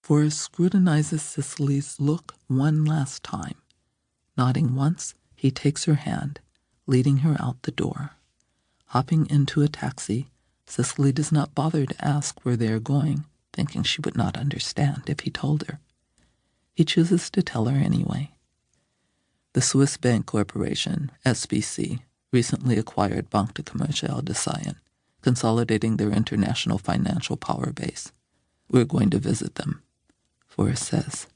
Forrest scrutinizes Cicely's look one last time. Nodding once, he takes her hand, leading her out the door. Hopping into a taxi, Cicely does not bother to ask where they are going, thinking she would not understand if he told her. He chooses to tell her anyway. The Swiss Bank Corporation, SBC, recently acquired Banque de Commercial de Sion, consolidating their international financial power base. We're going to visit them, Forrest says.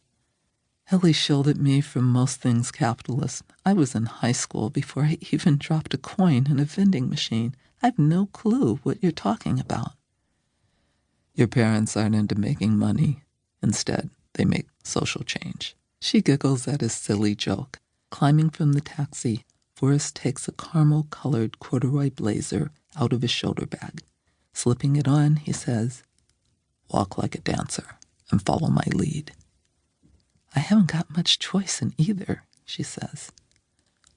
Ellie shielded me from most things capitalist. I was in high school before I even dropped a coin in a vending machine. I have no clue what you're talking about. Your parents aren't into making money. Instead, they make social change. She giggles at his silly joke. Climbing from the taxi, Forrest takes a caramel-colored corduroy blazer out of his shoulder bag. Slipping it on, he says, "Walk like a dancer and follow my lead." I haven't got much choice in either, she says.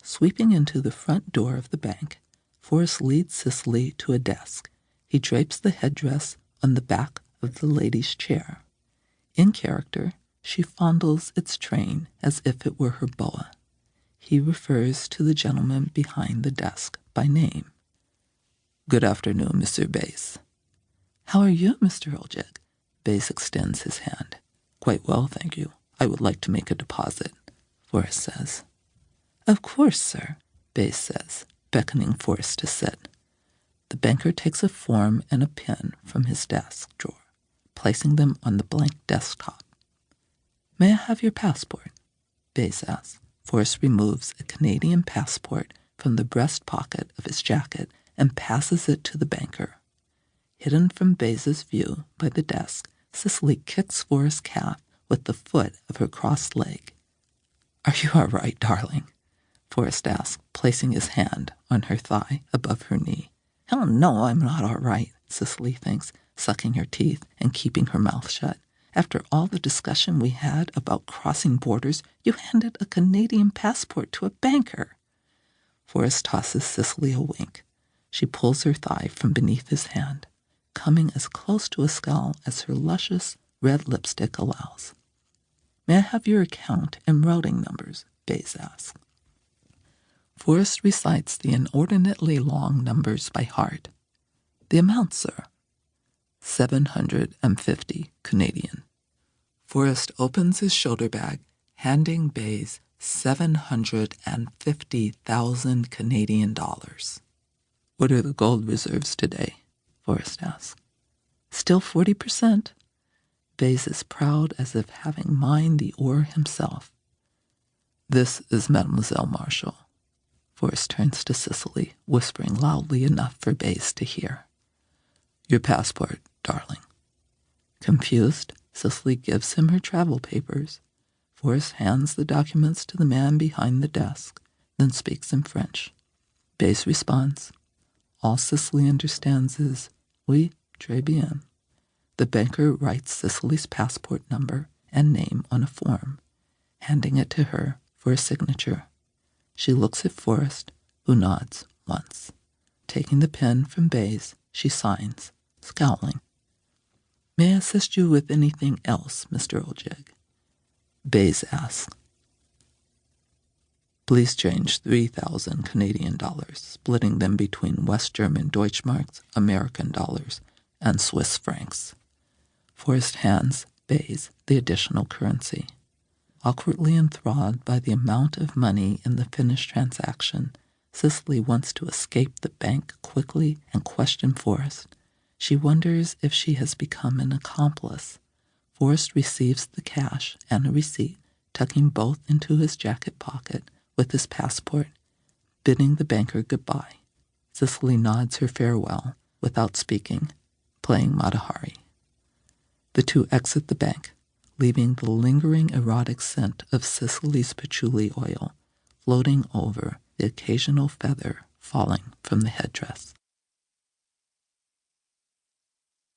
Sweeping into the front door of the bank, Forrest leads Cicely to a desk. He drapes the headdress on the back of the lady's chair. In character, she fondles its train as if it were her boa. He refers to the gentleman behind the desk by name. "Good afternoon, Mr. Bass." "How are you, Mr. Oljig?" Bass extends his hand. "Quite well, thank you. I would like to make a deposit," Forrest says. "Of course, sir," Bass says, beckoning Forrest to sit. The banker takes a form and a pen from his desk drawer, placing them on the blank desktop. "May I have your passport?" Bass asks. Forrest removes a Canadian passport from the breast pocket of his jacket and passes it to the banker. Hidden from Bass's view by the desk, Cicely kicks Forrest's calf with the foot of her crossed leg. "Are you all right, darling?" Forrest asks, placing his hand on her thigh above her knee. "Hell no, I'm not all right," Cicely thinks, sucking her teeth and keeping her mouth shut. "After all the discussion we had about crossing borders, you handed a Canadian passport to a banker." Forrest tosses Cicely a wink. She pulls her thigh from beneath his hand, coming as close to a scowl as her luscious red lipstick allows. "May I have your account and routing numbers?" Bass asks. Forrest recites the inordinately long numbers by heart. "The amount, sir?" 750 Canadian. Forrest opens his shoulder bag, handing Bass 750,000 Canadian dollars. "What are the gold reserves today?" Forrest asks. "Still 40%. Bass is proud as if having mined the ore himself. "This is Mademoiselle Marshall." Forrest turns to Cicely, whispering loudly enough for Bass to hear. "Your passport, darling." Confused, Cicely gives him her travel papers. Forrest hands the documents to the man behind the desk, then speaks in French. Bass responds. All Cicely understands is, "Oui, très bien." The banker writes Cicely's passport number and name on a form, handing it to her for a signature. She looks at Forrest, who nods once. Taking the pen from Bass, she signs, scowling. "May I assist you with anything else, Mr. Oljig?" Bass asks. "Please change 3,000 Canadian dollars, splitting them between West German Deutschmarks, American dollars, and Swiss francs." Forrest hands Bass the additional currency. Awkwardly enthralled by the amount of money in the finished transaction, Cicely wants to escape the bank quickly and question Forrest. She wonders if she has become an accomplice. Forrest receives the cash and a receipt, tucking both into his jacket pocket with his passport, bidding the banker goodbye. Cicely nods her farewell without speaking, playing Matahari. The two exit the bank, leaving the lingering erotic scent of Cicely's patchouli oil floating over the occasional feather falling from the headdress.